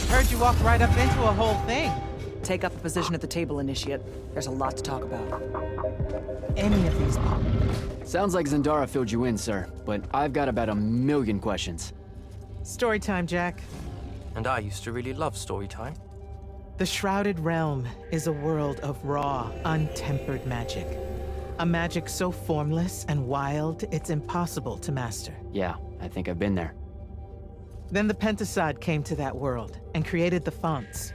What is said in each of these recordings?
Heard you walked right up into a whole thing. Take up a position at the table, Initiate. There's a lot to talk about. Any of these people. Sounds like Zendara filled you in, sir, but I've got about 1,000,000 questions. Story time, Jack. And I used to really love story time. The Shrouded Realm is a world of raw, untempered magic. A magic so formless and wild, it's impossible to master. Yeah, I think I've been there. Then the Pentasod came to that world and created the fonts.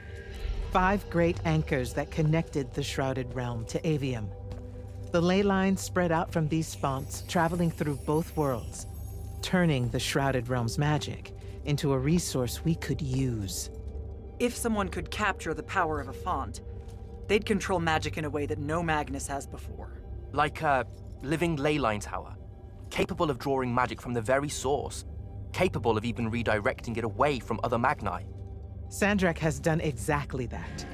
5 great anchors that connected the Shrouded Realm to Aveum. The ley lines spread out from these fonts, traveling through both worlds, turning the Shrouded Realm's magic into a resource we could use. If someone could capture the power of a font, they'd control magic in a way that no Magnus has before. Like a living ley line tower, capable of drawing magic from the very source, capable of even redirecting it away from other Magni. Sandrak has done exactly that.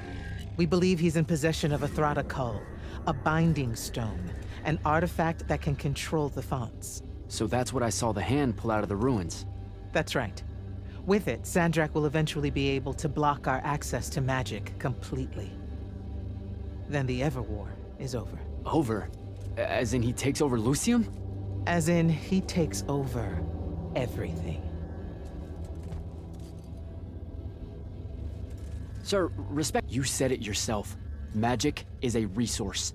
We believe he's in possession of a Thrata Cull, a binding stone, an artifact that can control the fonts. So that's what I saw the hand pull out of the ruins. That's right. With it, Sandrak will eventually be able to block our access to magic completely. Then the Everwar is over. Over? As in he takes over Lucium? As in, he takes over everything. Sir, respect. You said it yourself. Magic is a resource.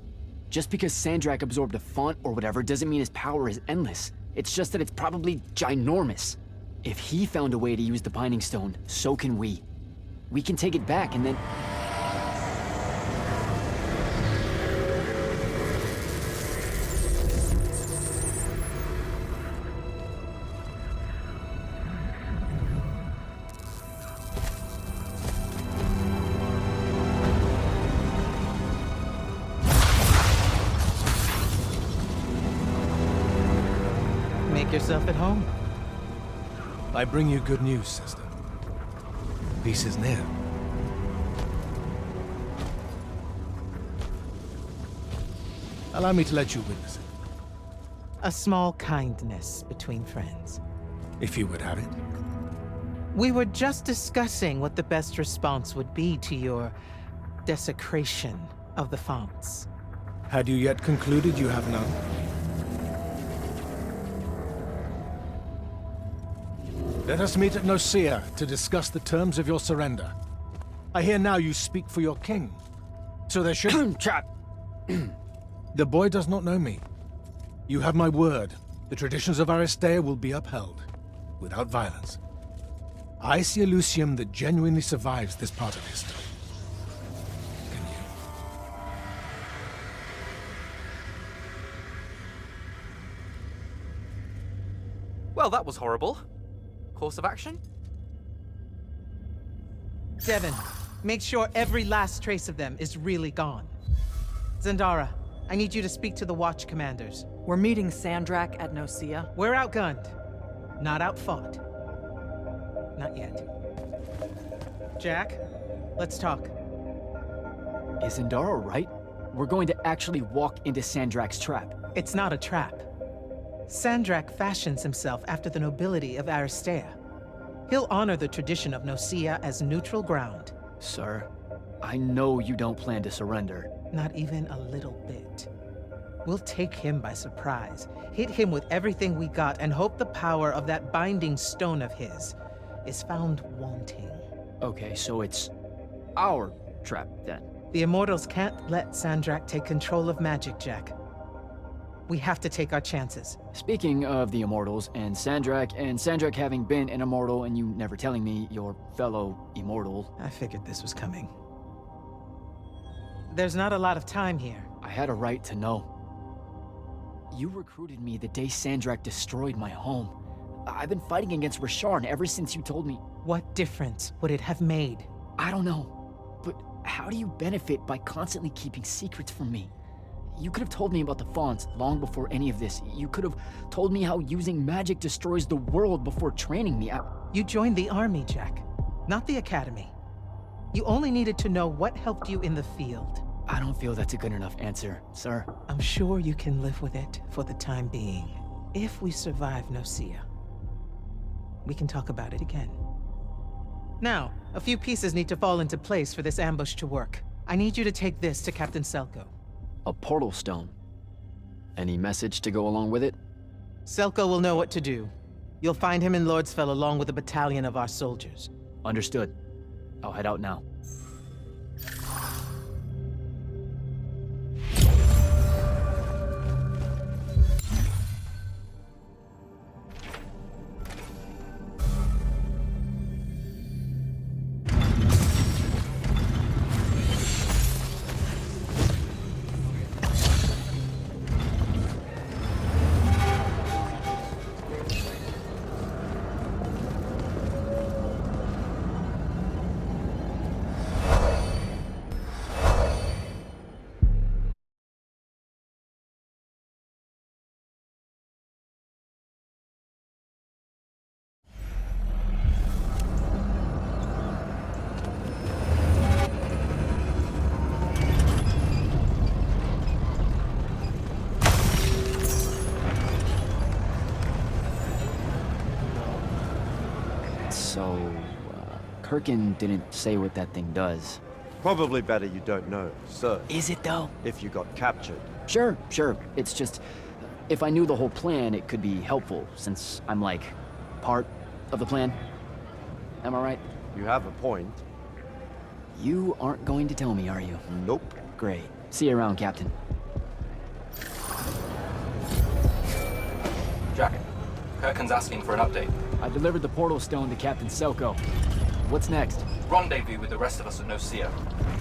Just because Sandrak absorbed a font or whatever doesn't mean his power is endless. It's just that it's probably ginormous. If he found a way to use the Binding Stone, so can we. We can take it back and then... Make yourself at home. I bring you good news, sister. Peace is near. Allow me to let you witness it, A small kindness between friends. if you would have it. We were just discussing what the best response would be to your desecration of the fonts. Had you yet concluded you have none? Let us meet at Nicaea to discuss the terms of your surrender. I hear now you speak for your king. So there should... Trap! The boy does not know me. You have my word. The traditions of Aristea will be upheld, without violence. I see a Lucium that genuinely survives this part of history. Can you? Well, that was horrible. Course of action? Devin, make sure every last trace of them is really gone. Zendara, I need you to speak to the Watch Commanders. We're meeting Sandrak at Nicaea. We're outgunned, not outfought. Not yet. Jack, let's talk. Is Zendara right? We're going to actually walk into Sandrak's trap. It's not a trap. Sandrak fashions himself after the nobility of Aristea. He'll honor the tradition of Nicaea as neutral ground. Sir, I know you don't plan to surrender. Not even a little bit. We'll take him by surprise, hit him with everything we got, and hope the power of that binding stone of his is found wanting. Okay, so it's our trap then. The Immortals can't let Sandrak take control of magic, Jack. We have to take our chances. Speaking of the Immortals and Sandrak having been an Immortal and you never telling me your fellow Immortal. I figured this was coming. There's not a lot of time here. I had a right to know. You recruited me the day Sandrak destroyed my home. I've been fighting against Rasharn ever since you told me. What difference would it have made? I don't know, but how do you benefit by constantly keeping secrets from me? You could have told me about the fonts long before any of this. You could have told me how using magic destroys the world before training me. You joined the army, Jack, not the academy. You only needed to know what helped you in the field. I don't feel that's a good enough answer, sir. I'm sure you can live with it for the time being. If we survive Nicaea, we can talk about it again. Now, a few pieces need to fall into place for this ambush to work. I need you to take this to Captain Selko. A portal stone. Any message to go along with it? Selko will know what to do. You'll find him in Lordsfell along with a battalion of our soldiers. Understood. I'll head out now. So, Kirkin didn't say what that thing does. Probably better you don't know, sir. Is it though? If you got captured. Sure. It's just, if I knew the whole plan, it could be helpful, since I'm like, part of the plan. Am I right? You have a point. You aren't going to tell me, are you? Nope. Great. See you around, Captain. Jacket, Kirkin's asking for an update. I delivered the portal stone to Captain Selko. What's next? Rendezvous with the rest of us at Nocia.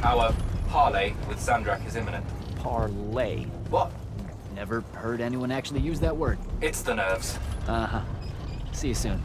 Our parley with Sandrak is imminent. Parlay. What? Never heard anyone actually use that word. It's the nerves. Uh-huh. See you soon.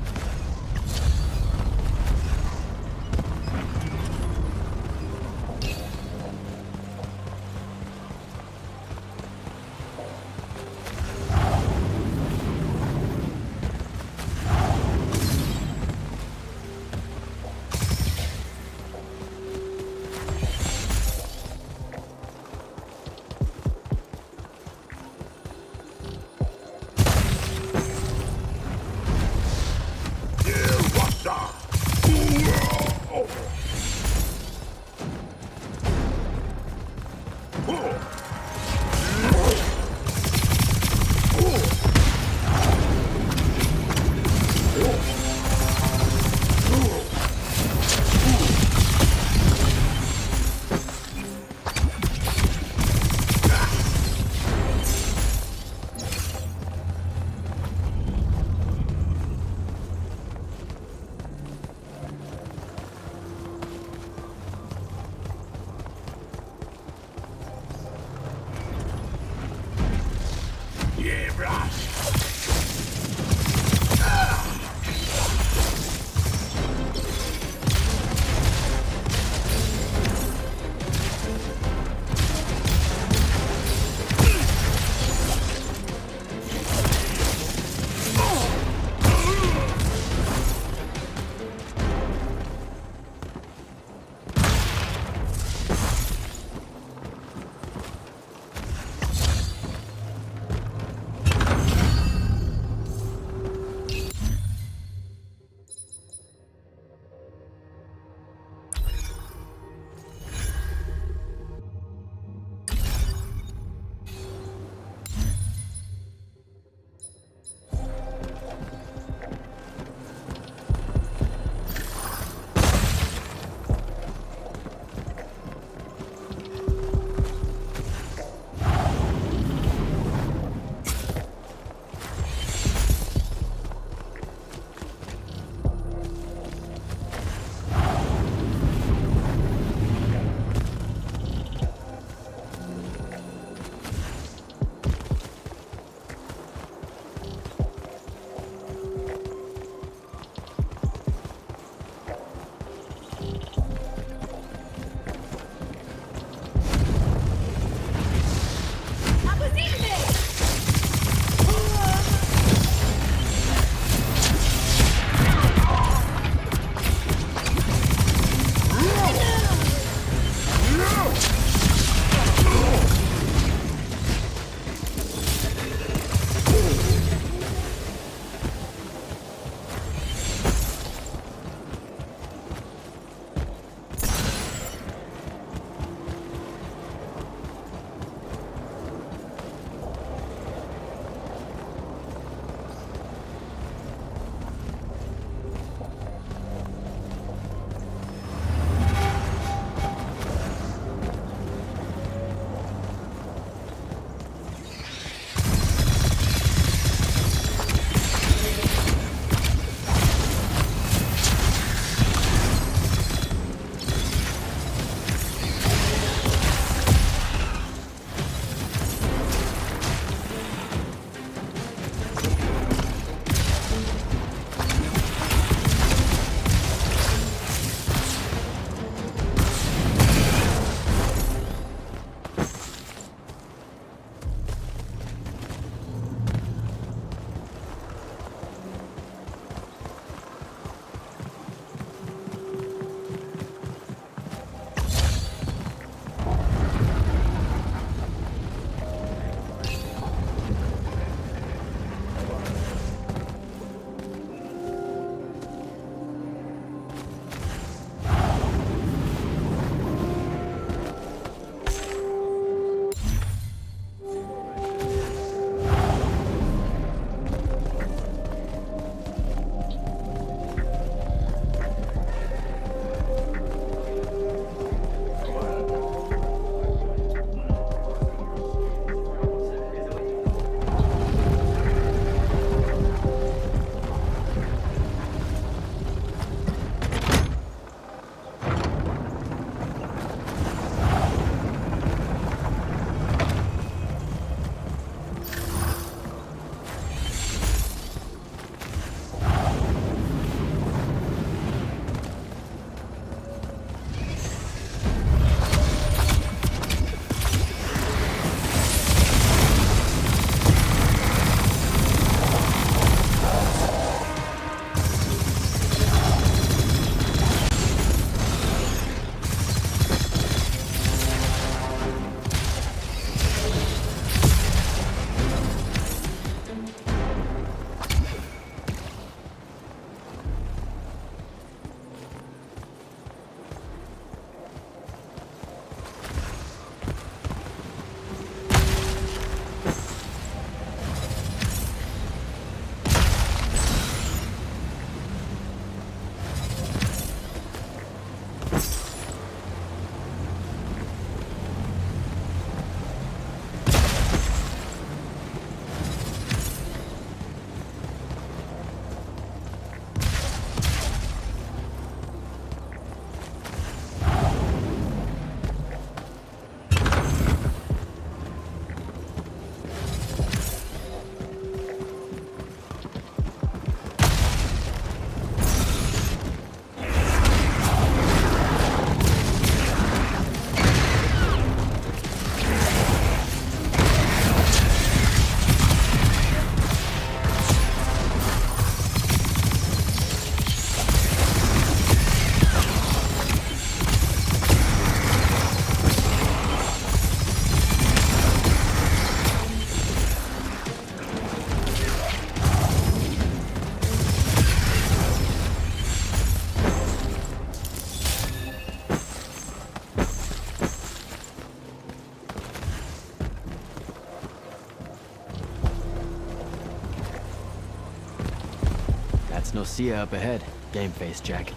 Nocia up ahead. Game face, Jack.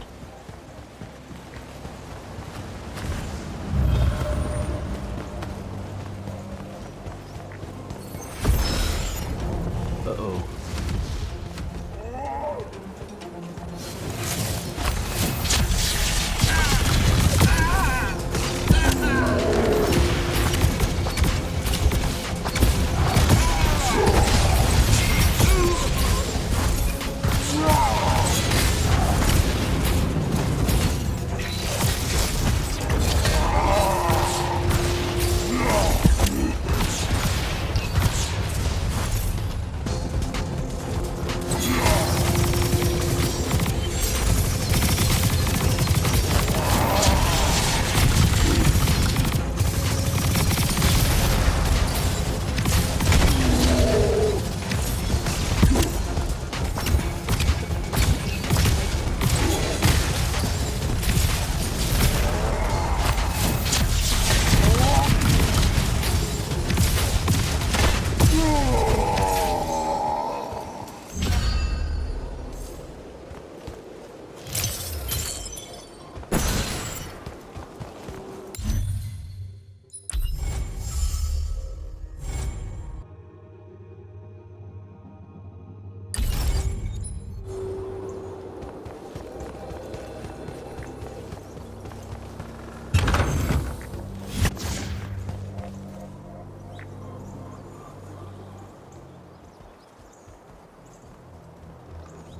Uh-oh.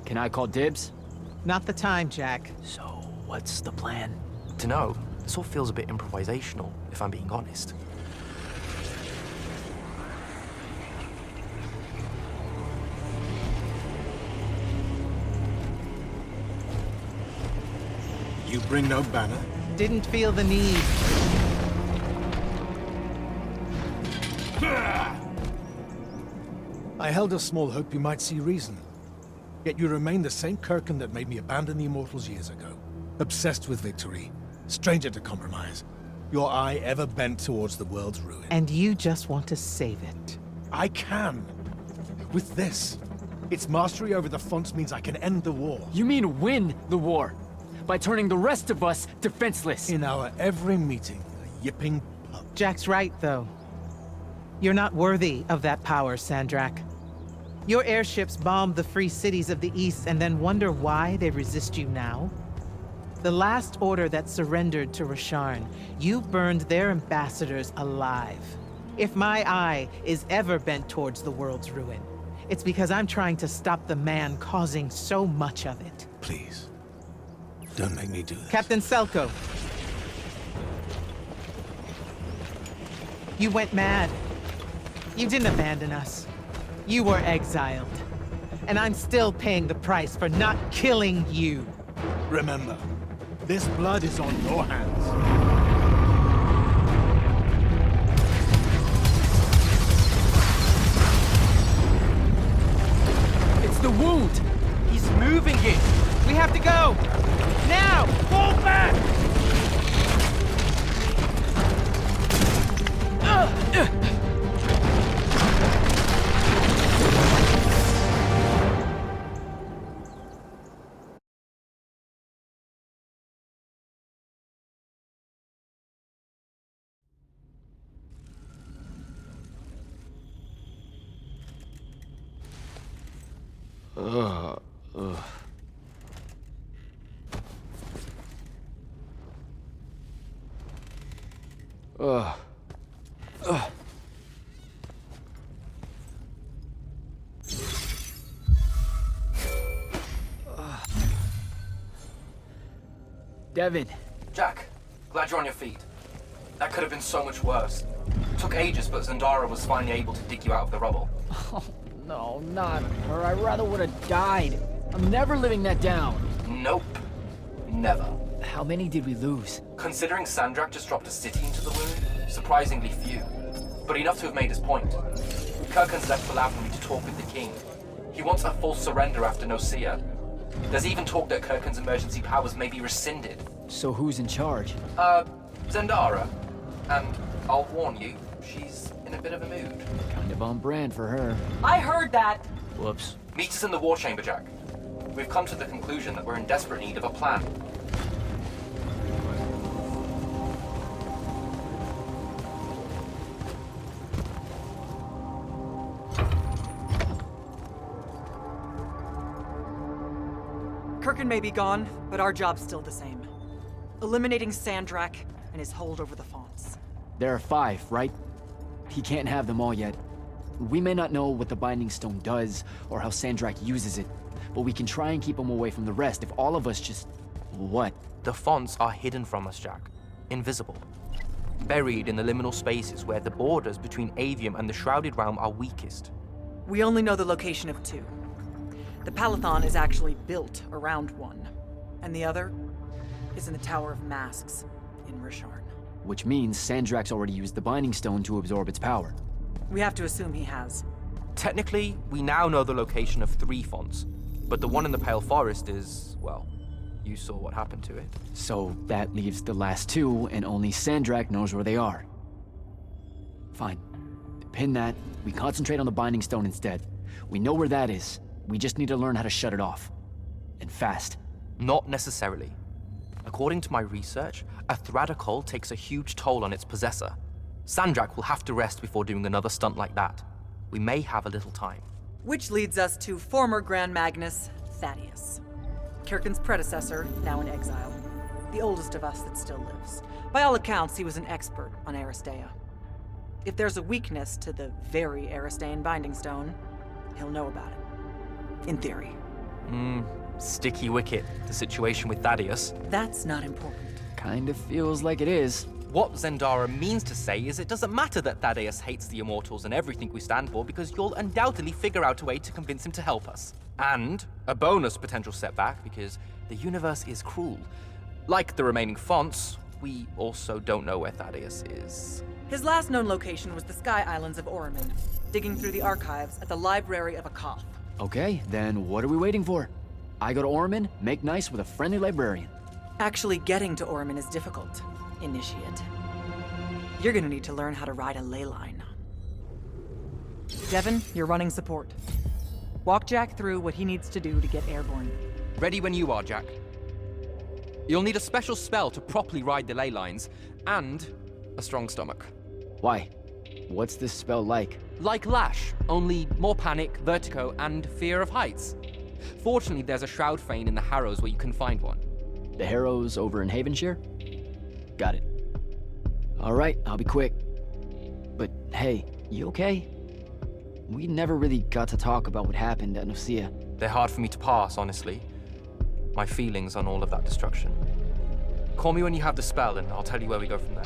Can I call dibs? Not the time, Jack. So, what's the plan? Dunno. This all feels a bit improvisational, if I'm being honest. You bring no banner? Didn't feel the need. I held a small hope you might see reason. Yet you remain the same Kirkin that made me abandon the Immortals years ago. Obsessed with victory, stranger to compromise. Your eye ever bent towards the world's ruin. And you just want to save it. I can. With this. Its mastery over the fonts means I can end the war. You mean win the war? By turning the rest of us defenseless? In our every meeting, a yipping pup. Jack's right, though. You're not worthy of that power, Sandrak. Your airships bombed the free cities of the East and then wonder why they resist you now? The last order that surrendered to Rasharn, you burned their ambassadors alive. If my eye is ever bent towards the world's ruin, it's because I'm trying to stop the man causing so much of it. Please. Don't make me do this. Captain Selko. You went mad. You didn't abandon us. You were exiled. And I'm still paying the price for not killing you. Remember, this blood is on your hands. It's the wound! He's moving it! We have to go! Now! Fall back! Devin. Jack, glad you're on your feet. That could have been so much worse. It took ages, but Zendara was finally able to dig you out of the rubble. Oh, no, not her. I rather would have died. I'm never living that down. Nope. Never. How many did we lose? Considering Sandrak just dropped a city into the wound, surprisingly few. But enough to have made his point. Kirkin's left for me to talk with the king. He wants a full surrender after Nocia. There's even talk that Kirkin's emergency powers may be rescinded. So who's in charge? Zendara. And I'll warn you, she's in a bit of a mood. Kind of on brand for her. I heard that! Whoops. Meet us in the war chamber, Jack. We've come to the conclusion that we're in desperate need of a plan. Kirkin may be gone, but our job's still the same. Eliminating Sandrak and his hold over the fonts. There are 5, right? He can't have them all yet. We may not know what the Binding Stone does, or how Sandrak uses it, but we can try and keep him away from the rest if all of us just... What? The fonts are hidden from us, Jack. Invisible. Buried in the liminal spaces where the borders between Aveum and the Shrouded Realm are weakest. We only know the location of 2. The Palathon is actually built around one, and the other is in the Tower of Masks in Risharn. Which means Sandrak's already used the Binding Stone to absorb its power. We have to assume he has. Technically, we now know the location of 3 fonts, but the one in the Pale Forest is, well, you saw what happened to it. So that leaves the last 2, and only Sandrak knows where they are. Fine. Pin that. We concentrate on the Binding Stone instead. We know where that is. We just need to learn how to shut it off. And fast. Not necessarily. According to my research, a Thradakol takes a huge toll on its possessor. Sandrak will have to rest before doing another stunt like that. We may have a little time. Which leads us to former Grand Magnus Thaddeus. Kirkin's predecessor, now in exile. The oldest of us that still lives. By all accounts, he was an expert on Aristea. If there's a weakness to the very Aristean Binding Stone, he'll know about it. In theory. Sticky wicket, the situation with Thaddeus. That's not important. Kind of feels like it is. What Zendara means to say is it doesn't matter that Thaddeus hates the Immortals and everything we stand for, because you'll undoubtedly figure out a way to convince him to help us. And a bonus potential setback, because the universe is cruel. Like the remaining fonts, we also don't know where Thaddeus is. His last known location was the Sky Islands of Oramin, digging through the archives at the Library of Akoth. Okay, then what are we waiting for? I go to Orman, make nice with a friendly librarian. Actually getting to Oramin is difficult, Initiate. You're gonna need to learn how to ride a ley line. Devin, you're running support. Walk Jack through what he needs to do to get airborne. Ready when you are, Jack. You'll need a special spell to properly ride the ley lines, and a strong stomach. Why? What's this spell like? Like Lash, only more panic, vertigo, and fear of heights. Fortunately, there's a Shroud Fane in the Harrows where you can find one. The Harrows over in Havenshire? Got it. All right, I'll be quick. But hey, you okay? We never really got to talk about what happened at Nicaea. They're hard for me to pass, honestly. My feelings on all of that destruction. Call me when you have the spell, and I'll tell you where we go from there.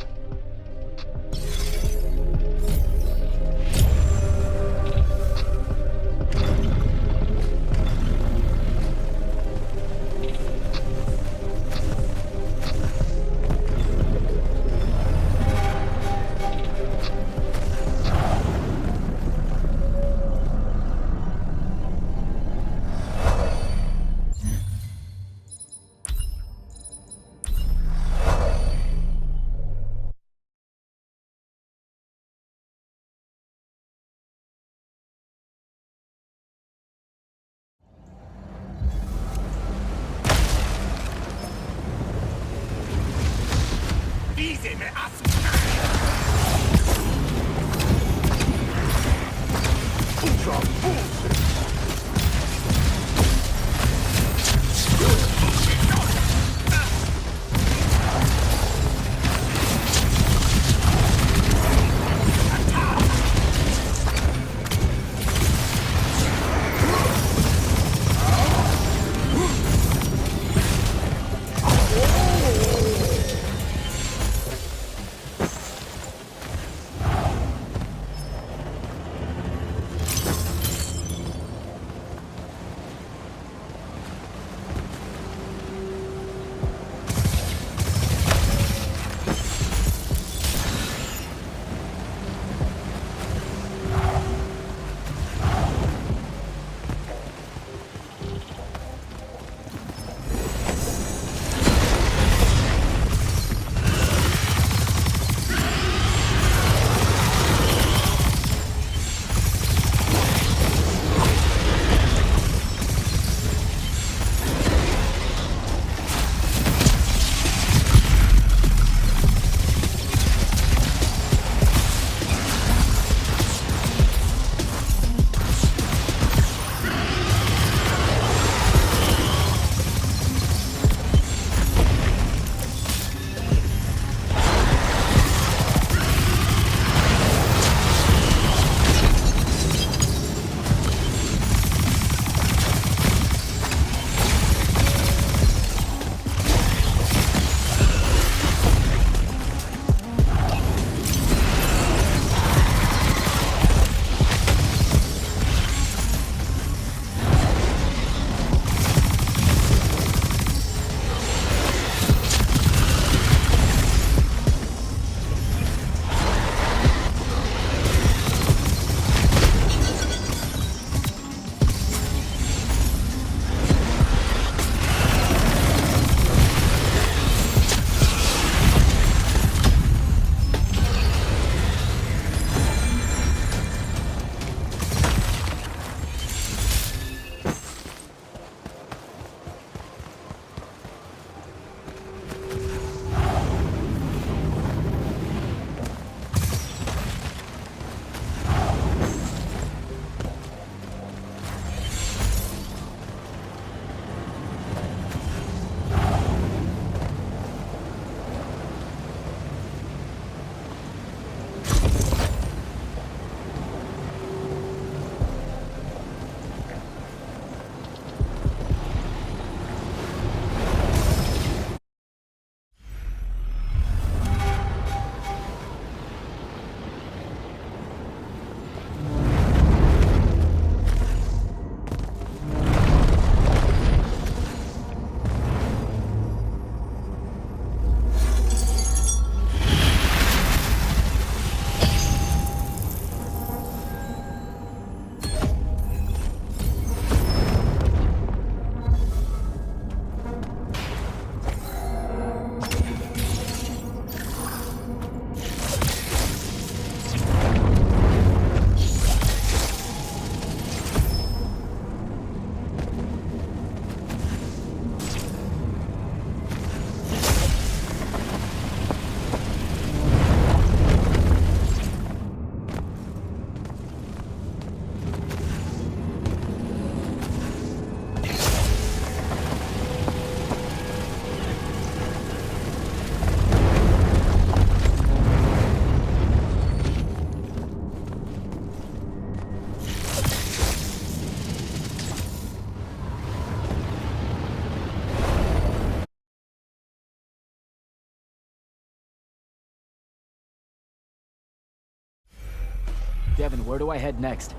Devin, where do I head next?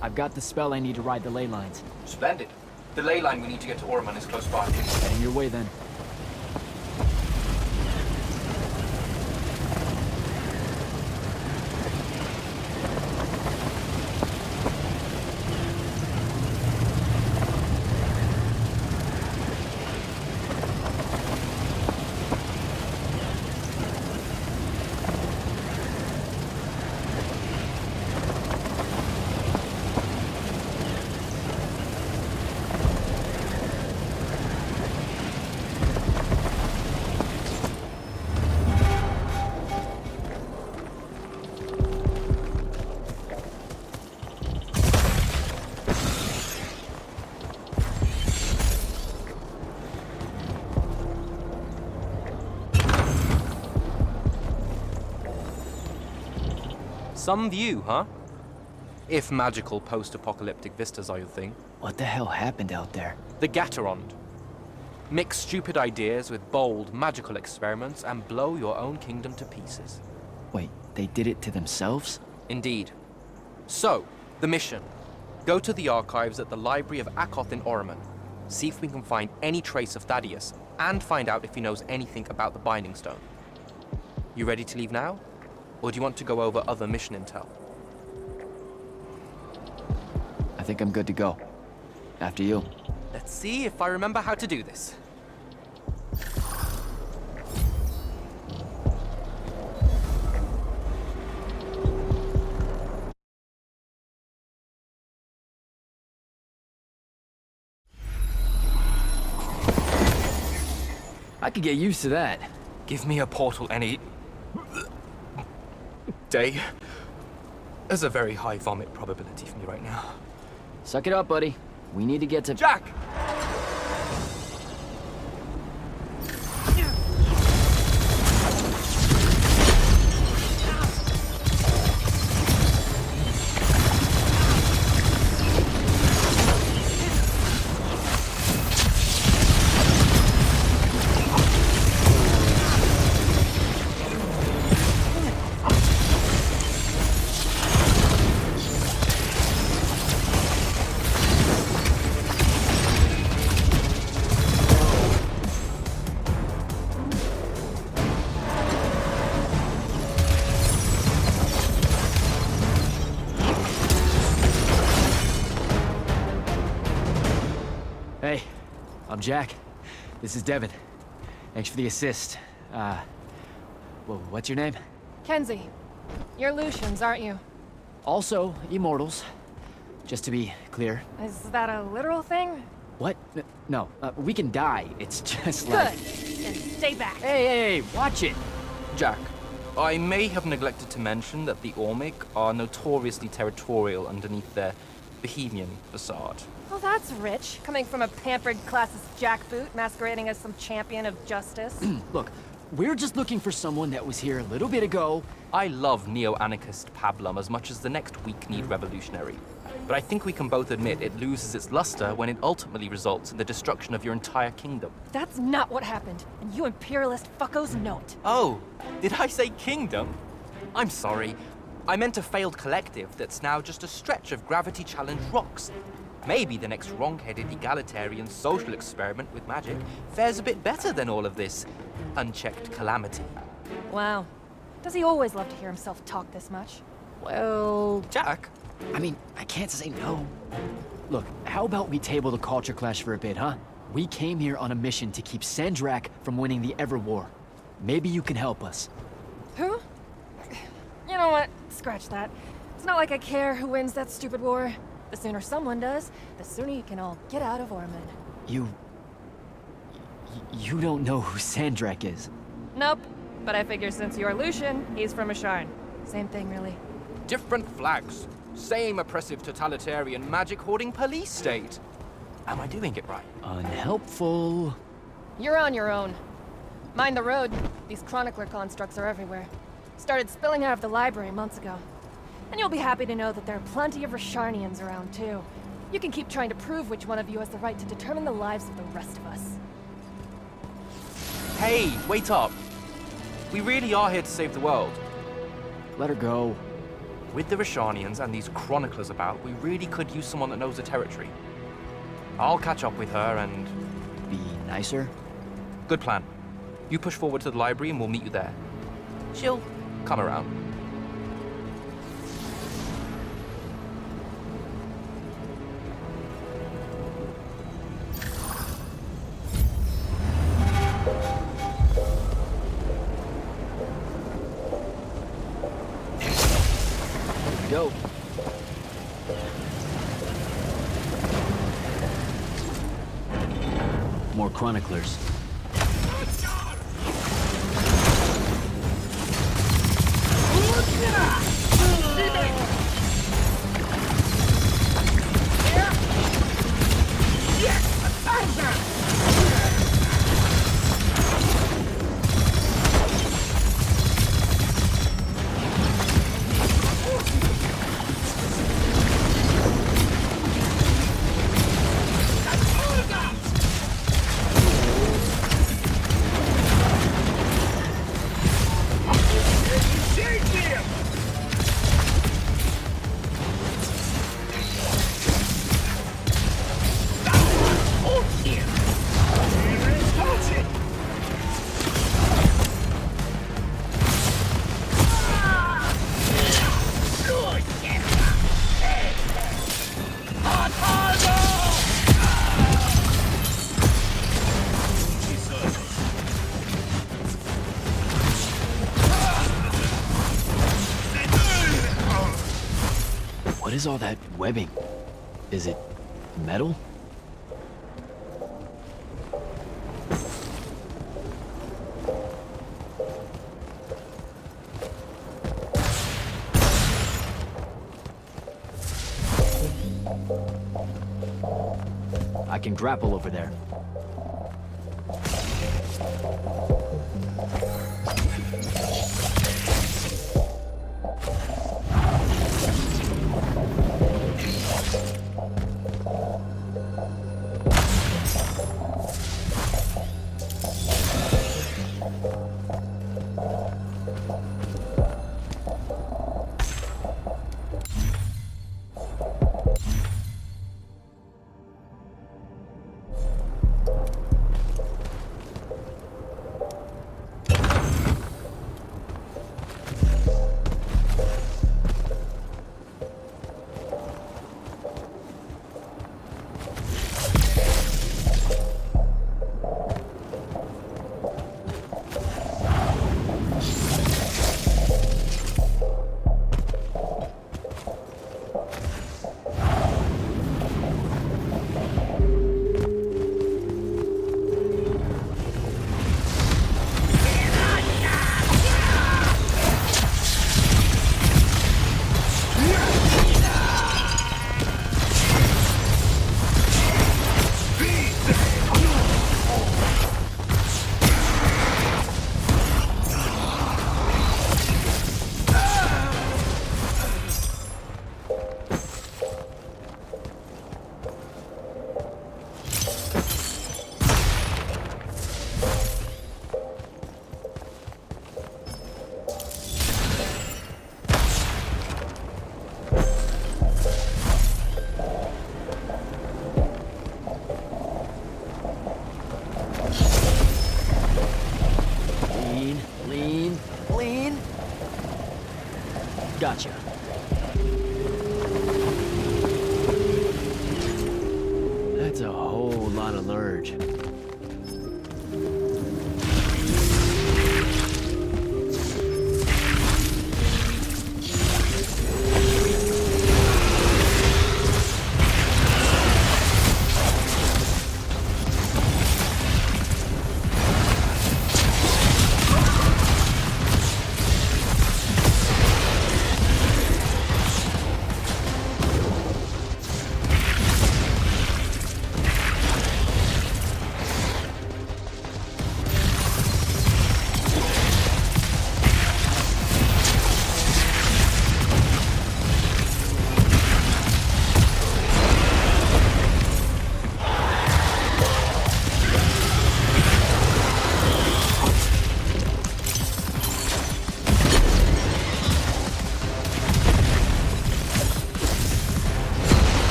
I've got the spell I need to ride the ley lines. Splendid. The ley line we need to get to Orman is close by. Heading your way then. Some view, huh? If magical post-apocalyptic vistas are your thing. What the hell happened out there? The Gatorond. Mix stupid ideas with bold, magical experiments and blow your own kingdom to pieces. Wait, they did it to themselves? Indeed. So, the mission. Go to the archives at the Library of Akoth in Orman. See if we can find any trace of Thaddeus, and find out if he knows anything about the Binding Stone. You ready to leave now? Or do you want to go over other mission intel? I think I'm good to go. After you. Let's see if I remember how to do this. I could get used to that. Give me a portal any day. There's a very high vomit probability for me right now. Suck it up, buddy. We need to get to... Jack! Hey, I'm Jack. This is Devin. Thanks for the assist. Well, what's your name? Kenzie. You're Lucians, aren't you? Also, Immortals. Just to be clear. Is that a literal thing? What? No, we can die. It's just Good. like... Then stay back. Hey, watch it! Jack, I may have neglected to mention that the Ormic are notoriously territorial underneath their Bohemian facade. Well, that's rich, coming from a pampered classist jackboot masquerading as some champion of justice. Look, we're just looking for someone that was here a little bit ago. I love neo-anarchist pablum as much as the next weak-kneed revolutionary. But I think we can both admit it loses its luster when it ultimately results in the destruction of your entire kingdom. That's not what happened, and you imperialist fuckos know it. Oh, did I say kingdom? I'm sorry. I meant a failed collective that's now just a stretch of gravity-challenged rocks. Maybe the next wrong-headed egalitarian social experiment with magic fares a bit better than all of this unchecked calamity. Wow. Does he always love to hear himself talk this much? Well... Jack? I mean, I can't say no. Look, how about we table the culture clash for a bit, huh? We came here on a mission to keep Sandrak from winning the Ever War. Maybe you can help us. Who? You know what? Scratch that. It's not like I care who wins that stupid war. The sooner someone does, the sooner you can all get out of Orman. You don't know who Sandrak is? Nope. But I figure since you're Lucian, he's from Asharn. Same thing, really. Different flags. Same oppressive totalitarian magic-hoarding police state. Am I doing it right? Unhelpful. You're on your own. Mind the road. These chronicler constructs are everywhere. Started spilling out of the library months ago. And you'll be happy to know that there are plenty of Rasharnians around, too. You can keep trying to prove which one of you has the right to determine the lives of the rest of us. Hey, wait up. We really are here to save the world. Let her go. With the Rashanians and these chroniclers about, we really could use someone that knows the territory. I'll catch up with her and... Be nicer? Good plan. You push forward to the library and we'll meet you there. She'll come around. Go. More chroniclers. What is all that webbing? Is it metal? I can grapple over there. Lean. Gotcha. That's a whole lot of lurge.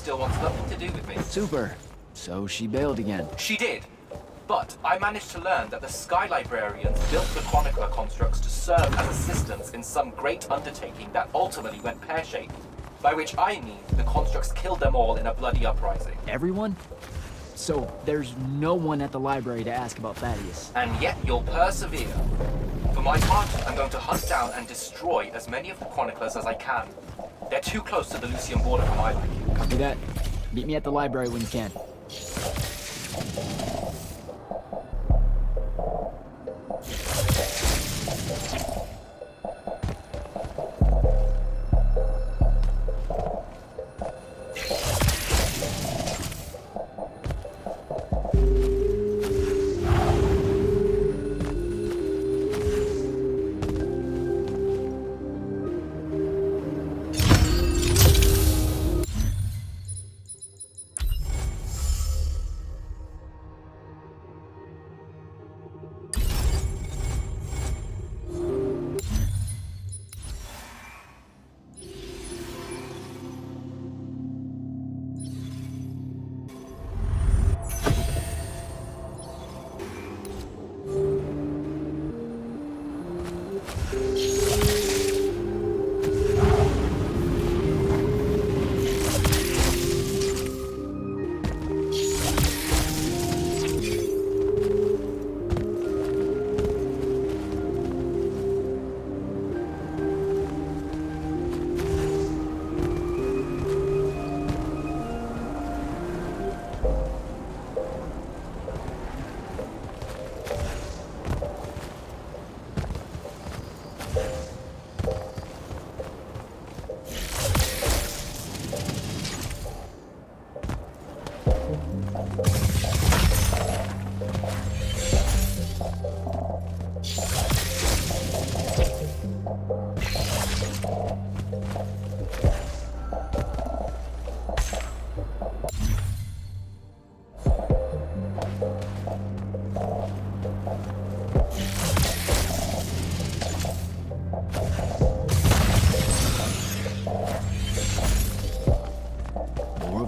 still wants nothing to do with me. Super. So she bailed again. She did. But I managed to learn that the Sky Librarians built the Chronicler constructs to serve as assistants in some great undertaking that ultimately went pear-shaped. By which I mean the constructs killed them all in a bloody uprising. Everyone? So there's no one at the library to ask about Thaddeus. And yet you'll persevere. For my part, I'm going to hunt down and destroy as many of the Chroniclers as I can. They're too close to the Lucian border for my liking. Copy that. Meet me at the library when you can.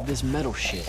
This metal shit.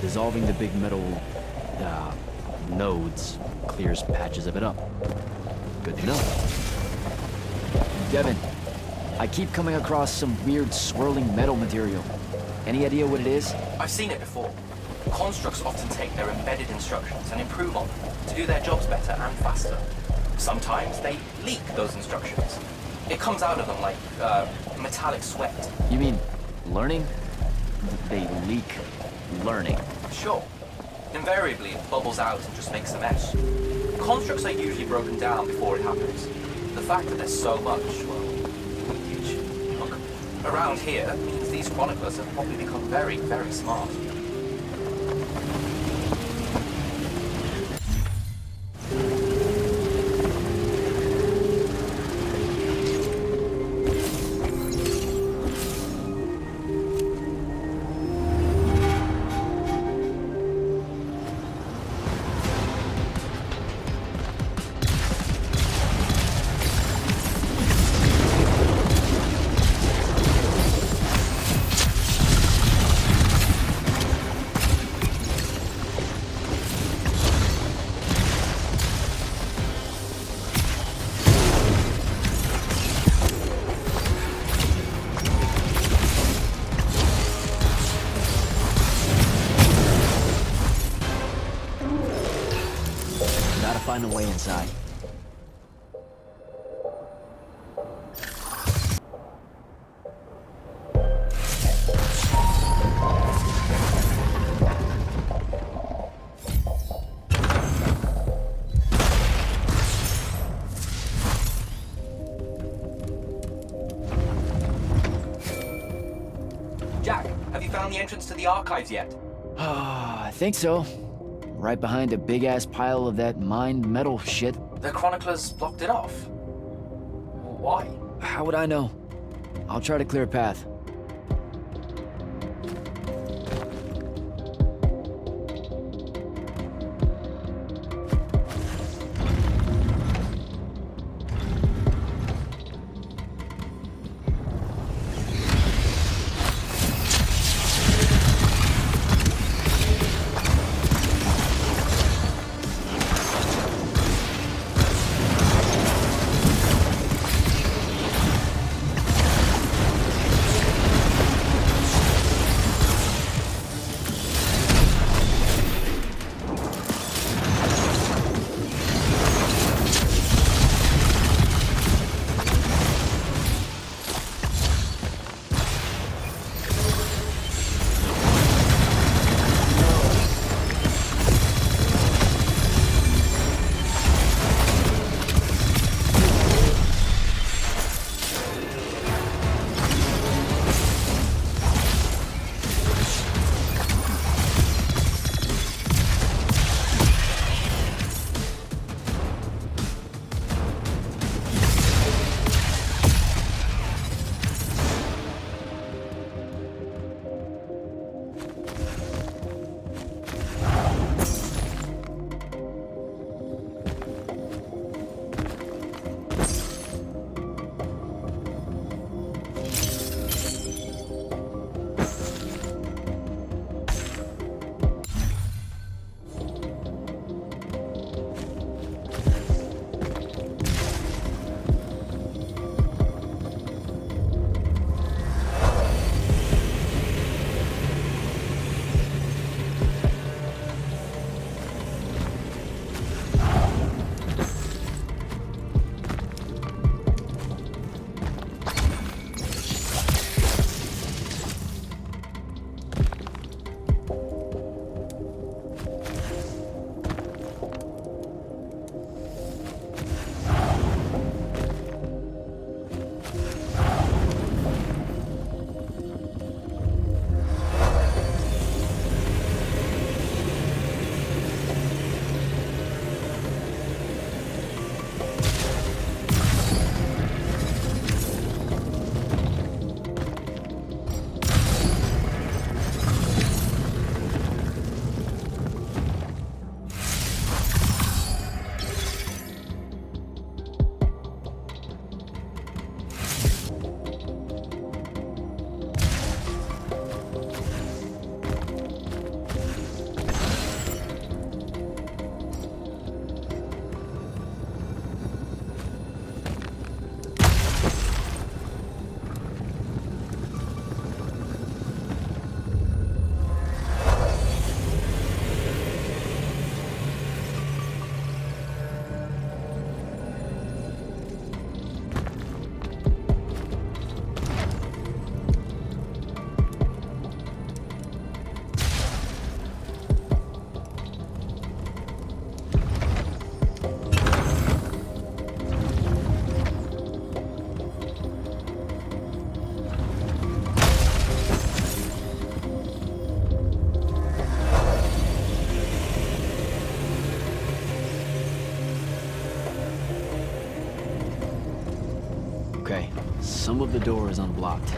Dissolving the big metal nodes clears patches of it up. Good to know. Devin, I keep coming across some weird swirling metal material. Any idea what it is? I've seen it before. Constructs often take their embedded instructions and improve on them to do their jobs better and faster. Sometimes they leak those instructions. It comes out of them like metallic sweat. You mean learning? They leak learning. Sure. Invariably, it bubbles out and just makes a mess. Constructs are usually broken down before it happens. The fact that there's so much, well, leakage, look, around here means these chroniclers have probably become very, very smart. find a way inside. Jack, have you found the entrance to the archives yet? I think so. Right behind a big-ass pile of that mined metal shit. The chroniclers blocked it off. Why? How would I know? I'll try to clear a path. Okay, some of the door is unblocked.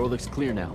door looks clear now.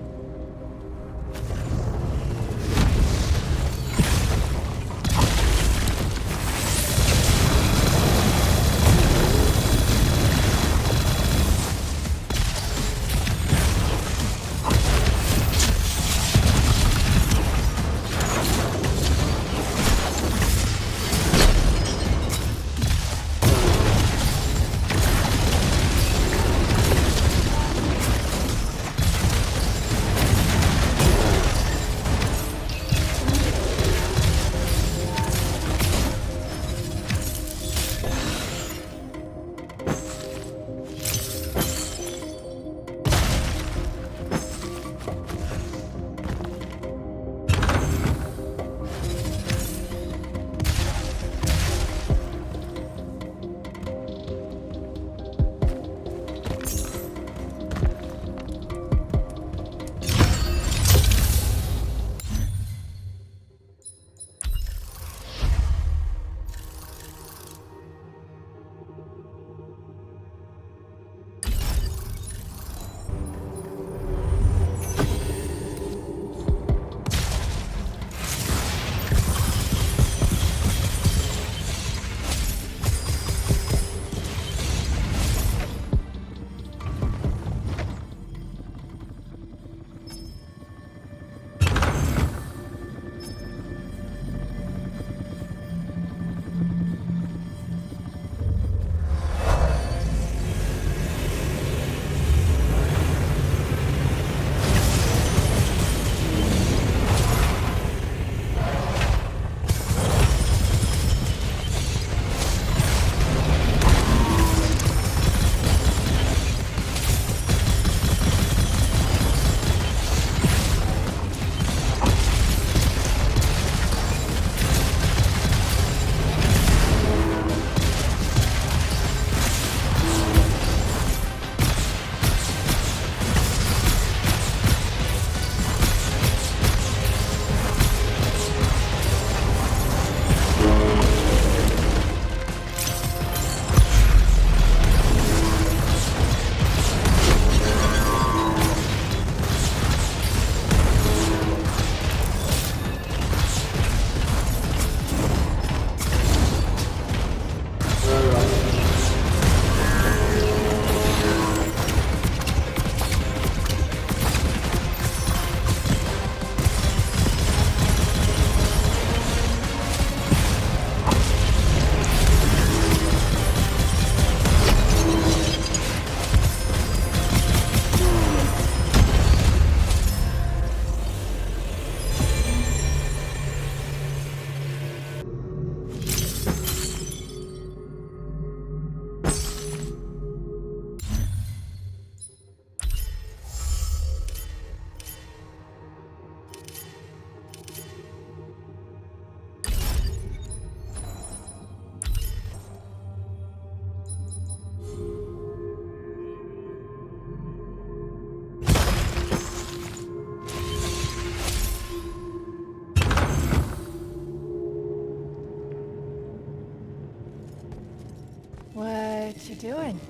What you doing?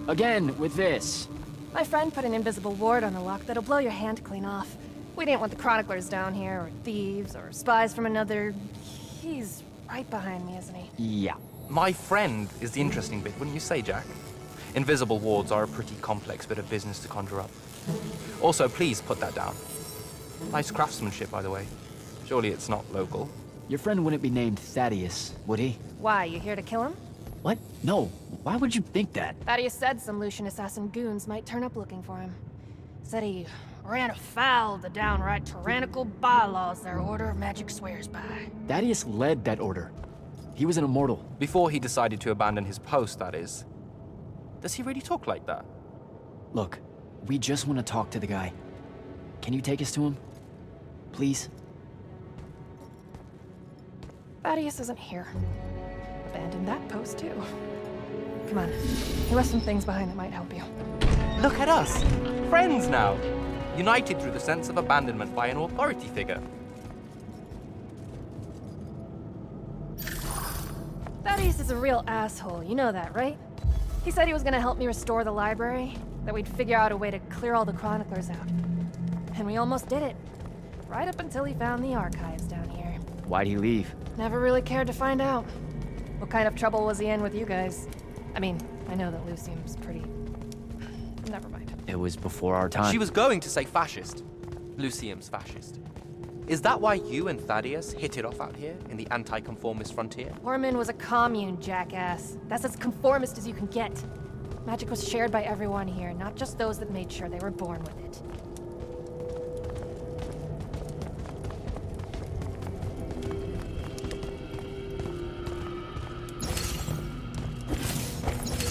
Again, with this. My friend put an invisible ward on the lock that'll blow your hand clean off. We didn't want the chroniclers down here, or thieves, or spies from another... He's right behind me, isn't he? Yeah. My friend is the interesting bit, wouldn't you say, Jack? Invisible wards are a pretty complex bit of business to conjure up. Also, please put that down. Nice craftsmanship, by the way. Surely it's not local. Your friend wouldn't be named Thaddeus, would he? Why, you here to kill him? What? No. Why would you think that? Thaddeus said some Lucian assassin goons might turn up looking for him. Said he ran afoul of the downright tyrannical bylaws their Order of Magic swears by. Thaddeus led that order. He was an immortal. Before he decided to abandon his post, that is. Does he really talk like that? Look, we just want to talk to the guy. Can you take us to him? Please? Thaddeus isn't here. Abandoned that post, too. Come on. He left some things behind that might help you. Look at us! Friends now! United through the sense of abandonment by an authority figure. Thaddeus is a real asshole, you know that, right? He said he was gonna help me restore the library, that we'd figure out a way to clear all the chroniclers out. And we almost did it. Right up until he found the archives down here. Why'd he leave? Never really cared to find out. What kind of trouble was he in with you guys? I mean, I know that Lucium's pretty... Never mind. It was before our time. She was going to say fascist. Lucium's fascist. Is that why you and Thaddeus hit it off out here in the anti-conformist frontier? Orman was a commune, jackass. That's as conformist as you can get. Magic was shared by everyone here, not just those that made sure they were born with it.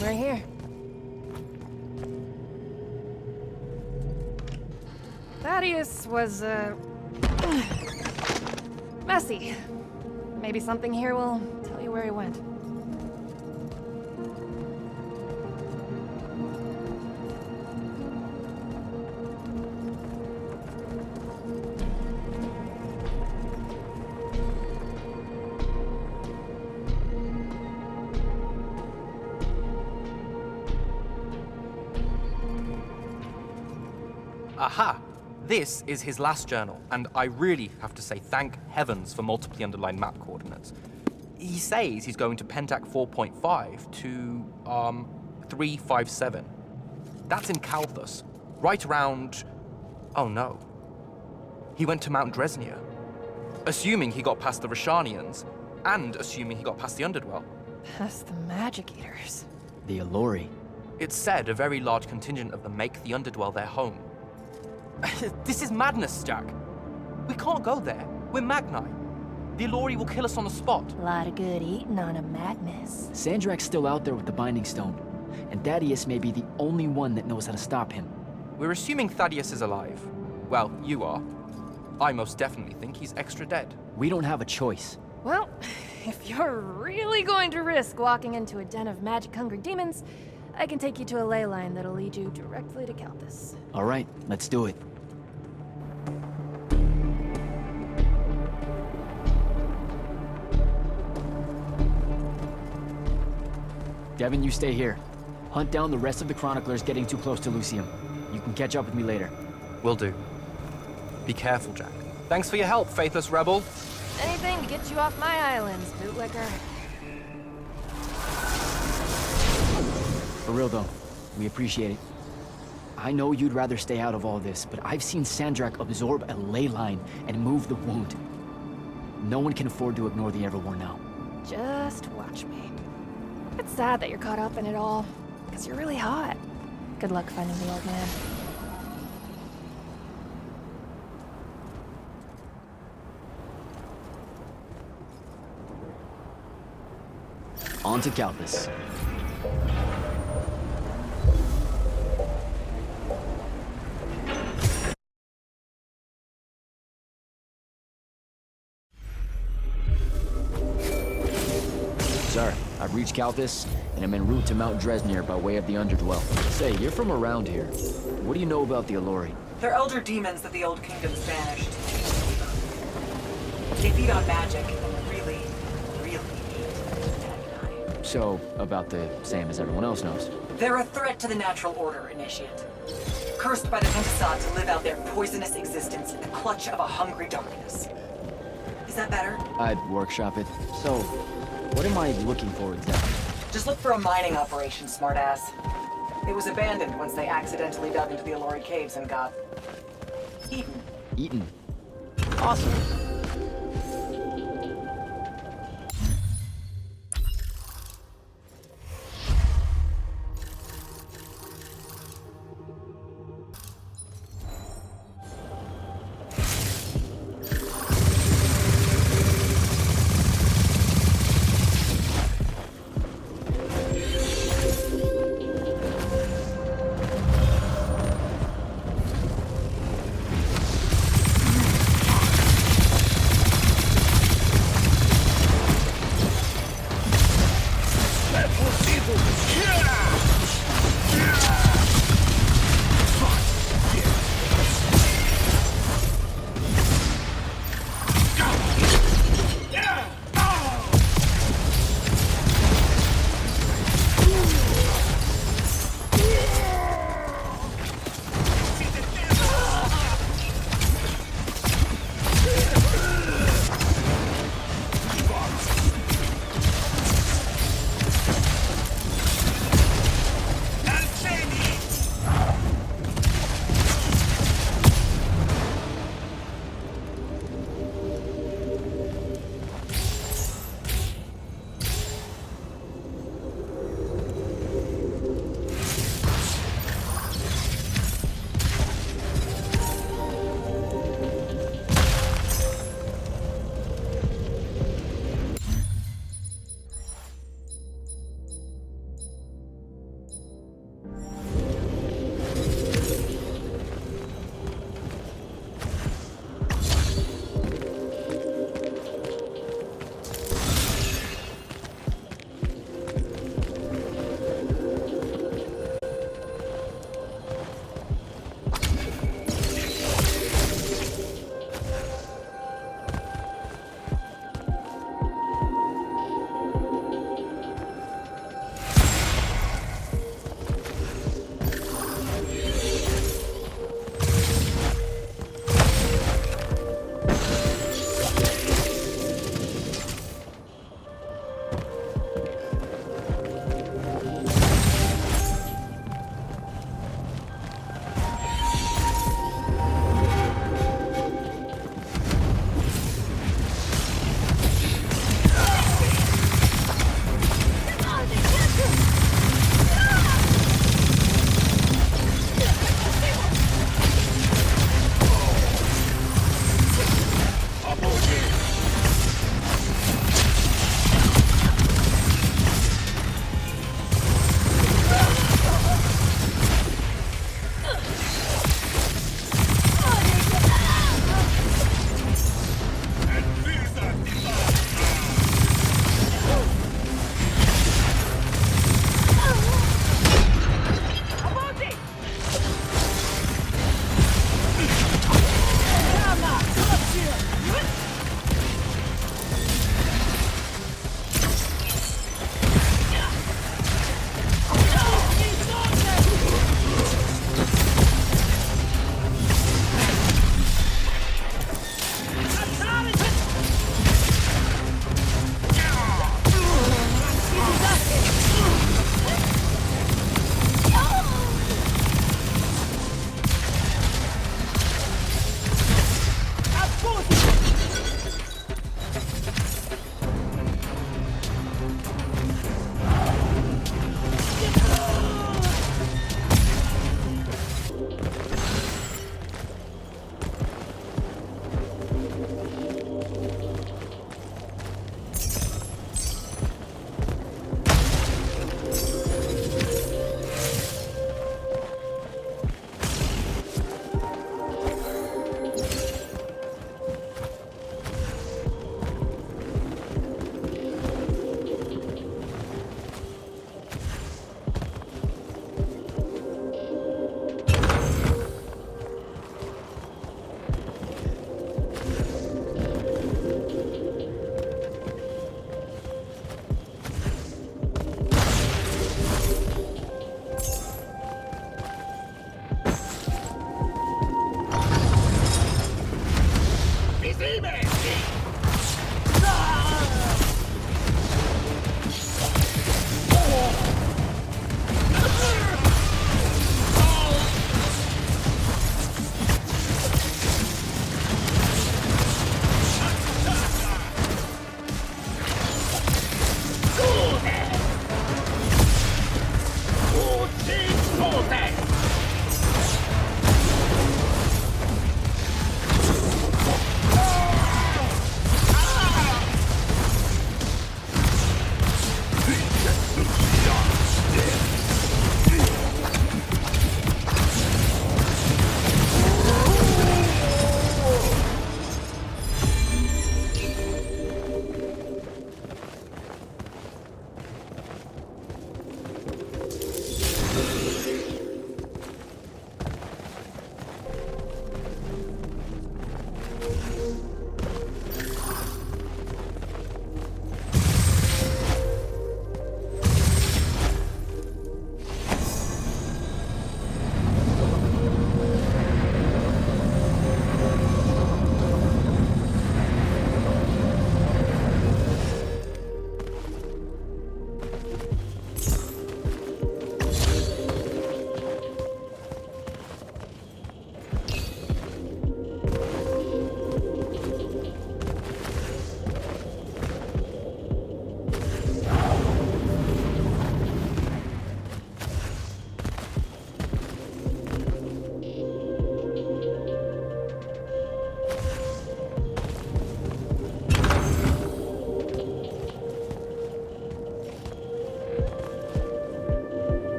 We're here. Thaddeus was, messy. Maybe something here will tell you where he went. Aha! This is his last journal, and I really have to say thank heavens for multiply underlined map coordinates. He says he's going to Pentac 4.5 to, 357. That's in Kalthus, right around... oh no. He went to Mount Dresnia. Assuming he got past the Rashanians, and assuming he got past the Underdwell. Past the Magic Eaters. The Allori. It's said a very large contingent of them make the Underdwell their home. This is madness, Jack. We can't go there. We're Magni. The Allori will kill us on the spot. A lot of good eating on a madness. Sandrak's still out there with the Binding Stone, and Thaddeus may be the only one that knows how to stop him. We're assuming Thaddeus is alive. Well, you are. I most definitely think he's extra dead. We don't have a choice. Well, if you're really going to risk walking into a den of magic-hungry demons, I can take you to a ley line that'll lead you directly to Kalthus. All right, let's do it. Devin, you stay here. Hunt down the rest of the Chroniclers getting too close to Lucium. You can catch up with me later. Will do. Be careful, Jack. Thanks for your help, faithless rebel. Anything to get you off my islands, bootlicker. For real though, we appreciate it. I know you'd rather stay out of all this, but I've seen Sandrak absorb a ley line and move the wound. No one can afford to ignore the Everwarn now. Just watch me. It's sad that you're caught up in it all, because you're really hot. Good luck finding the old man. On to Kalthus. Sir, I've reached Kalthus, and I'm en route to Mount Dresnir by way of the Underdwell. Say, you're from around here. What do you know about the Allori? They're elder demons that the old kingdoms banished. They feed on magic and really hate Magni. So, about the same as everyone else knows. They're a threat to the natural order, Initiate. Cursed by the Pentasod to live out their poisonous existence in the clutch of a hungry darkness. Is that better? I'd workshop it. So, what am I looking for exactly? Just look for a mining operation, smartass. It was abandoned once they accidentally dug into the Allori caves and got... eaten. Eaten. Awesome.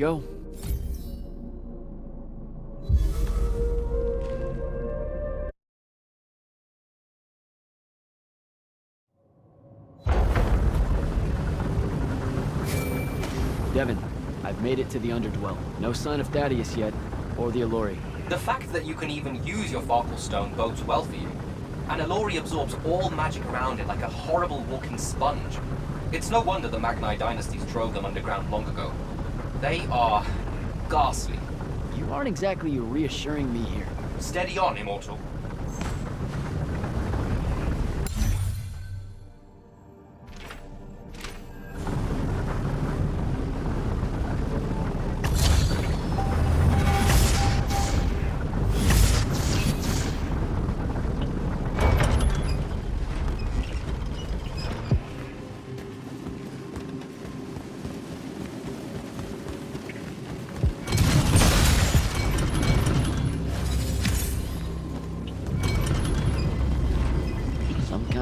Go. Devin, I've made it to the Underdwell. No sign of Thaddeus yet, or the Allori. The fact that you can even use your Farkle Stone bodes well for you. And Allori absorbs all magic around it like a horrible walking sponge. It's no wonder the Magni dynasties drove them underground long ago. They are ghastly. You aren't exactly reassuring me here. Steady on, Immortal.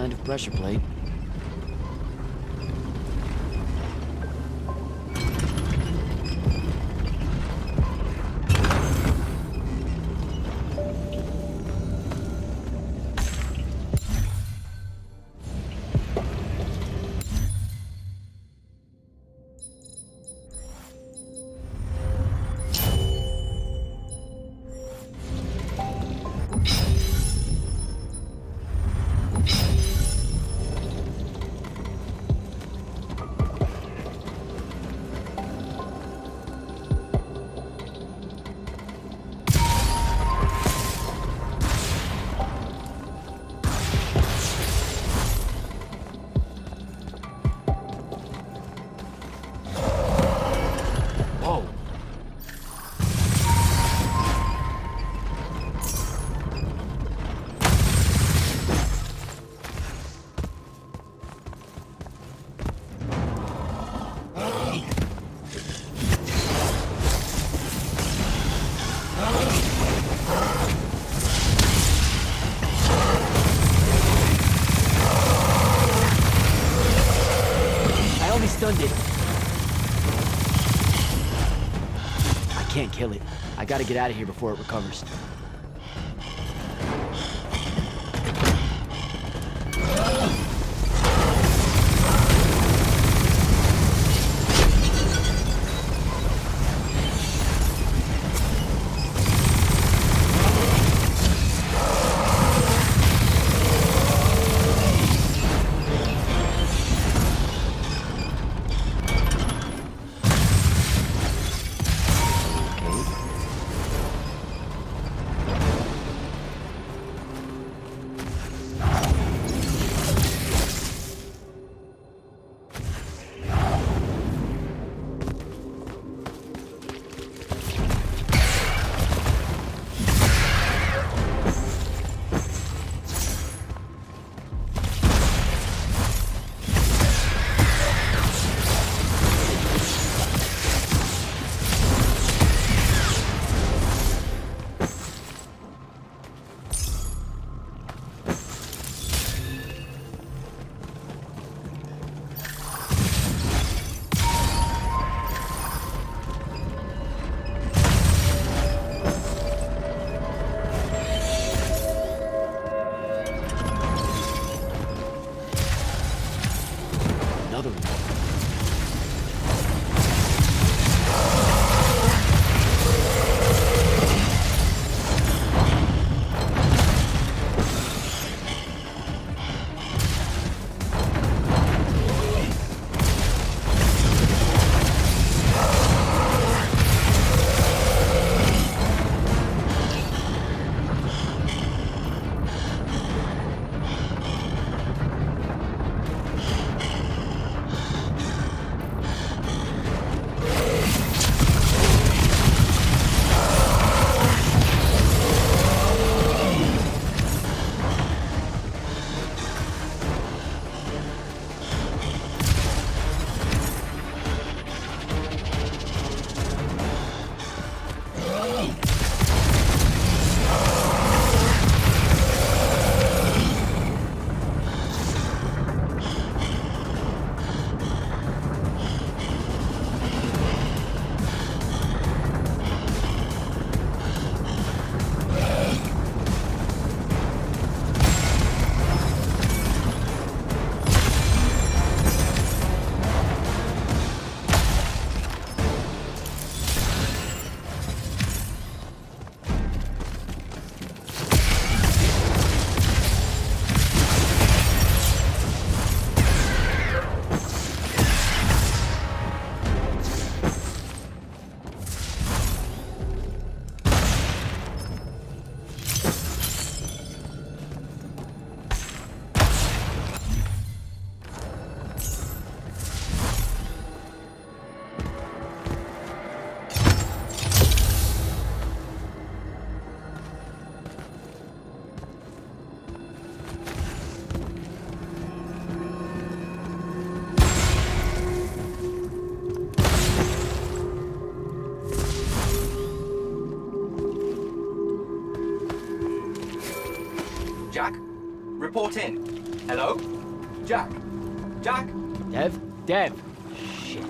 kind of pressure plate. Whoa. I only stunned it. I can't kill it. I gotta get out of here before it recovers. Another one. Jack, report in. Hello? Jack? Jack? Dev? Dev! Shit.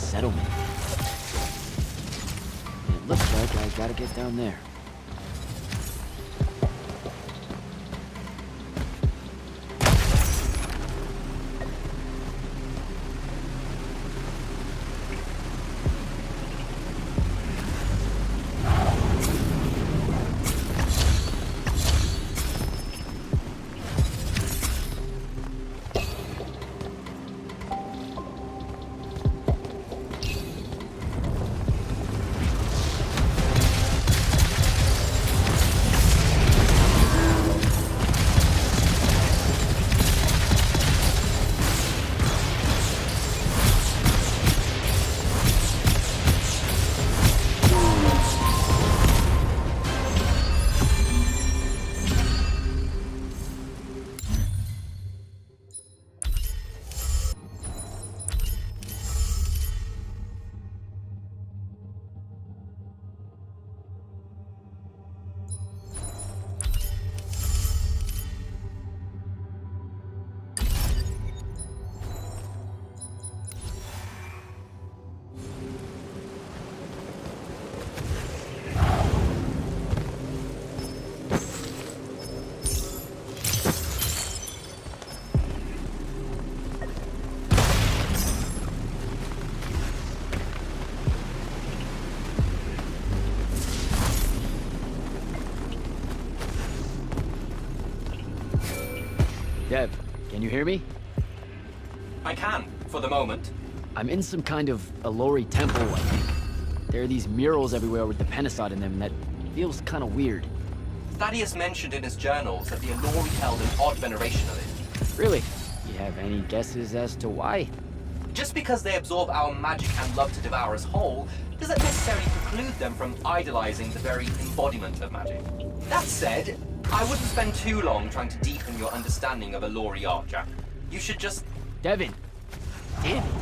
settlement. And it looks like I gotta get down there. Dev, can you hear me? I can, for the moment. I'm in some kind of Alori temple, I think. There are these murals everywhere with the Pentasod in them that feels kind of weird. Thaddeus mentioned in his journals that the Alori held an odd veneration of it. Really? You have any guesses as to why? Just because they absorb our magic and love to devour us whole, doesn't necessarily preclude them from idolizing the very embodiment of magic. That said, I wouldn't spend too long trying to deepen your understanding of Alori art, Jack. You should just... Devin! Damn it!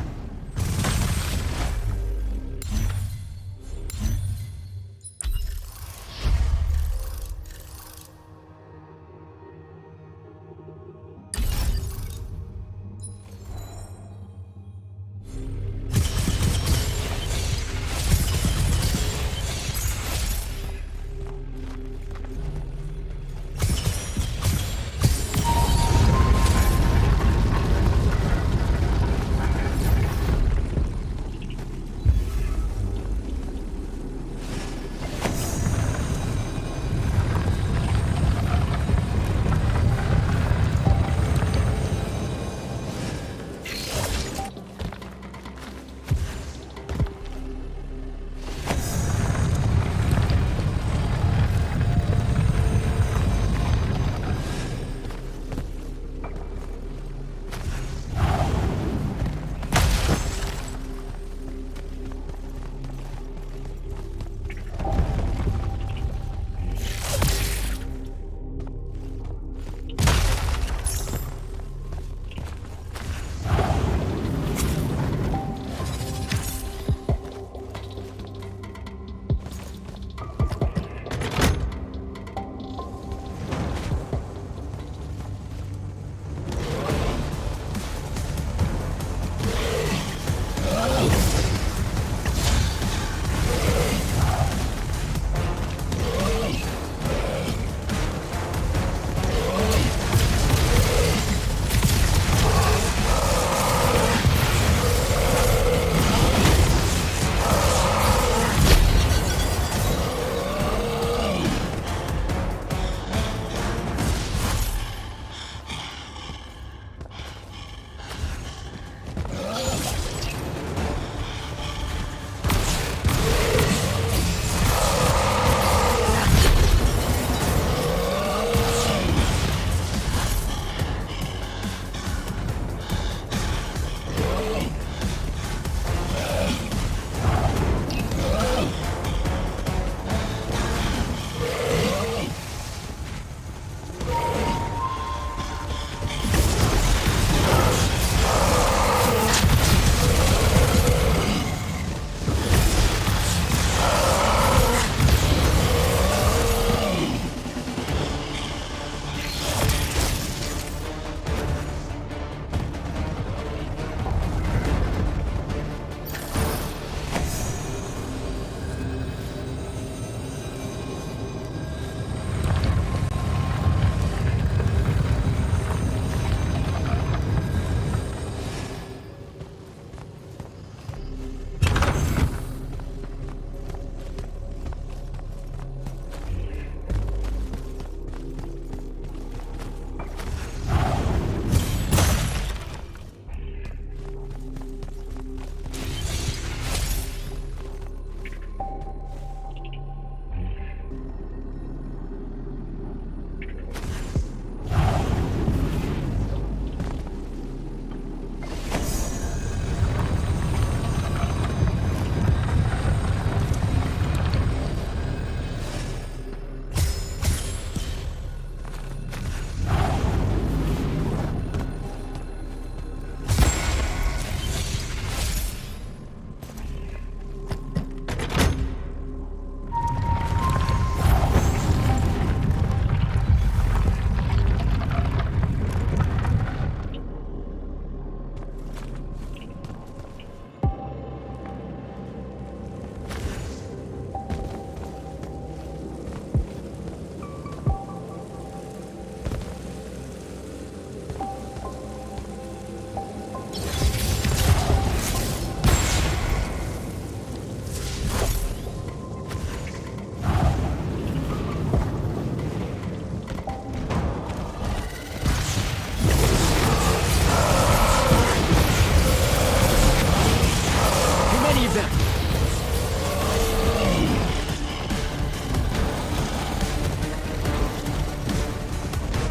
save them!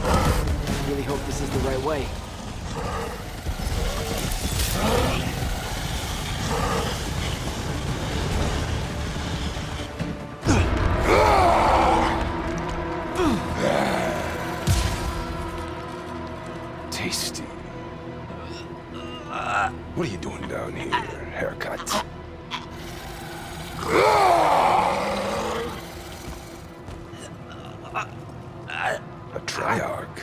I really hope this is the right way. Tasty. What are you doing down here? Haircut. A triarch.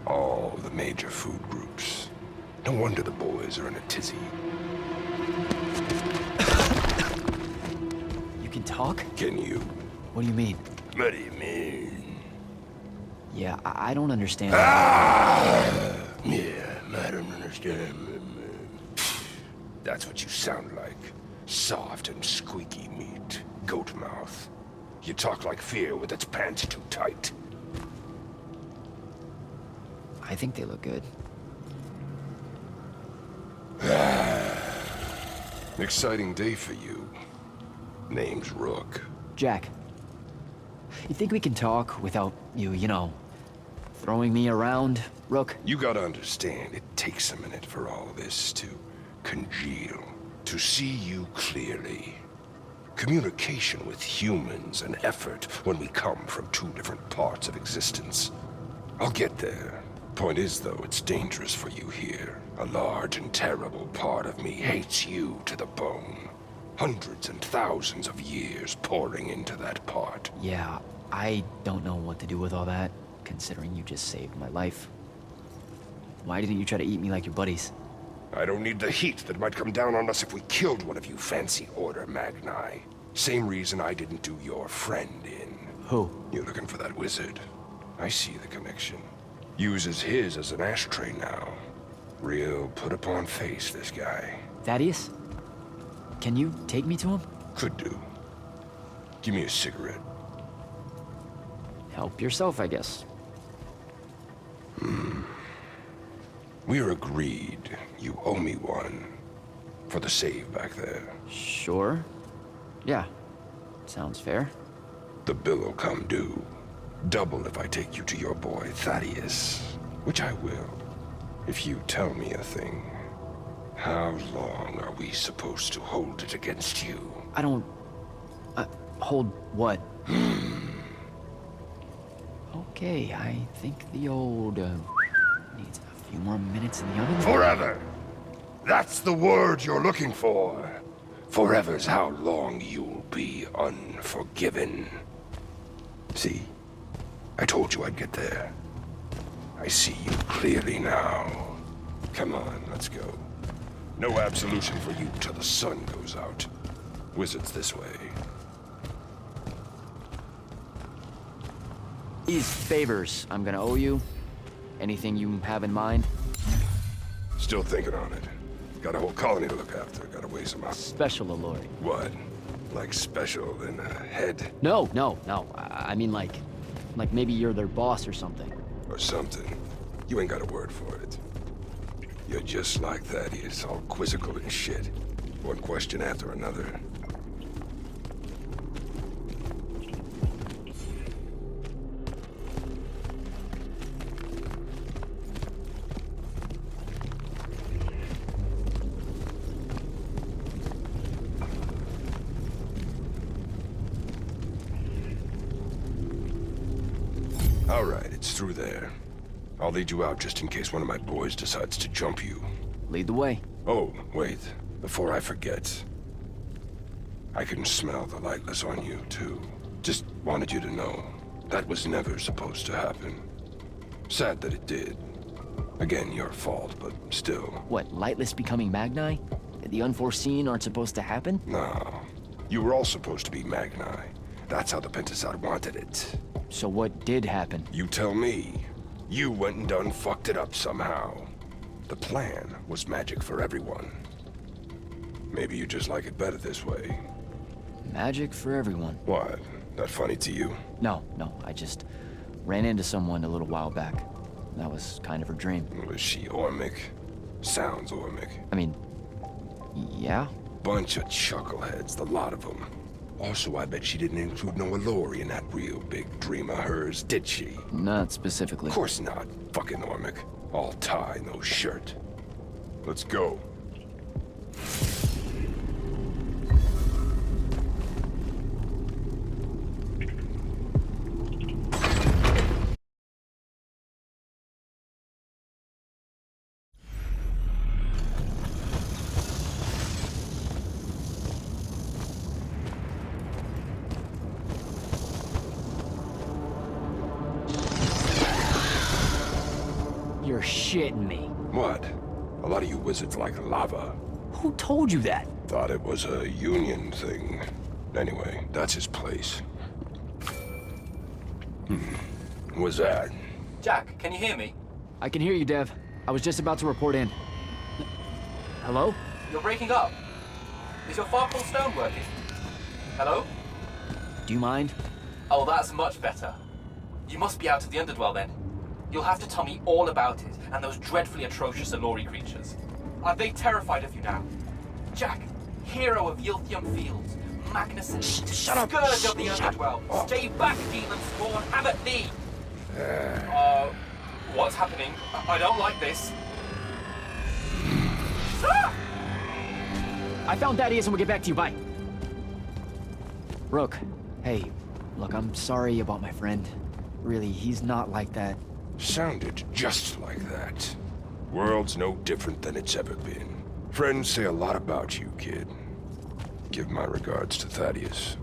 All the major food groups. No wonder the boys are in a tizzy. You can talk? Can you? What do you mean? What do you mean? Yeah, I don't understand. Yeah, I don't understand. That's what you sound like. Soft and squeaky meat. Goat mouth. You talk like fear with its pants too tight. I think they look good. Exciting day for you. Name's Rook. Jack, you think we can talk without you know, throwing me around, Rook? You gotta understand, it takes a minute for all this to congeal, to see you clearly. Communication with humans, an effort when we come from two different parts of existence. I'll get there. Point is, though, it's dangerous for you here. A large and terrible part of me hates you to the bone. Hundreds and thousands of years pouring into that part. Yeah, I don't know what to do with all that, considering you just saved my life. Why didn't you try to eat me like your buddies? I don't need the heat that might come down on us if we killed one of you fancy Order Magni. Same reason I didn't do your friend in. Who? You're looking for that wizard. I see the connection. Uses his as an ashtray now. Real put-upon face, this guy. Thaddeus? Can you take me to him? Could do. Give me a cigarette. Help yourself, I guess. We're agreed. You owe me one. For the save back there. Sure. Yeah. Sounds fair. The bill'll come due. Double if I take you to your boy, Thaddeus. Which I will. If you tell me a thing. How long are we supposed to hold it against you? I don't... hold what? Okay, I think the old, needs a few more minutes in the oven. Forever! That's the word you're looking for. Forever's how long you'll be unforgiven. See? I told you I'd get there. I see you clearly now. Come on, let's go. No absolution for you till the sun goes out. Wizards this way. These favors I'm gonna owe you. Anything you have in mind? Still thinking on it. Got a whole colony to look after. Gotta weigh some out. Special alluring. What? Like special in a head? No. I mean like maybe you're their boss or something. Or something. You ain't got a word for it. You're just like Thaddeus, all quizzical and shit. One question after another. All right, it's through there. I'll lead you out just in case one of my boys decides to jump you. Lead the way. Oh, wait. Before I forget. I can smell the lightless on you, too. Just wanted you to know. That was never supposed to happen. Sad that it did. Again, your fault, but still. What, lightless becoming Magni? The unforeseen aren't supposed to happen? No. You were all supposed to be Magni. That's how the Pentasod wanted it. So what did happen? You tell me. You went and done fucked it up somehow. The plan was magic for everyone. Maybe you just like it better this way. Magic for everyone. What? That funny to you? No, I just ran into someone a little while back. That was kind of her dream. Was she Ormic? Sounds Ormic. I mean, Yeah? Bunch of chuckleheads, the lot of them. Also, I bet she didn't include no Allori in that real big dream of hers, did she? Not specifically. Of course not. Fucking Ormic. All tie, no shirt. Let's go. You're shitting me. What? A lot of you wizards like lava. Who told you that? Thought it was a union thing. Anyway, that's his place. What's that? Jack, can you hear me? I can hear you, Dev. I was just about to report in. Hello? You're breaking up. Is your Farkle stone working? Hello? Do you mind? Oh, that's much better. You must be out of the Underdwell then. You'll have to tell me all about it, and those dreadfully atrocious Allori creatures. Are they terrified of you now? Jack, hero of Yilthium Fields, Magnuson, Shut up! scourge of the Shut Underdwell, stay back, demon spawn, have at thee! What's happening? I don't like this. Ah! I found Thaddeus and we'll get back to you, bye. Rook, hey, look, I'm sorry about my friend. Really, he's not like that. Sounded just like that. World's no different than it's ever been. Friends say a lot about you, kid. Give my regards to Thaddeus.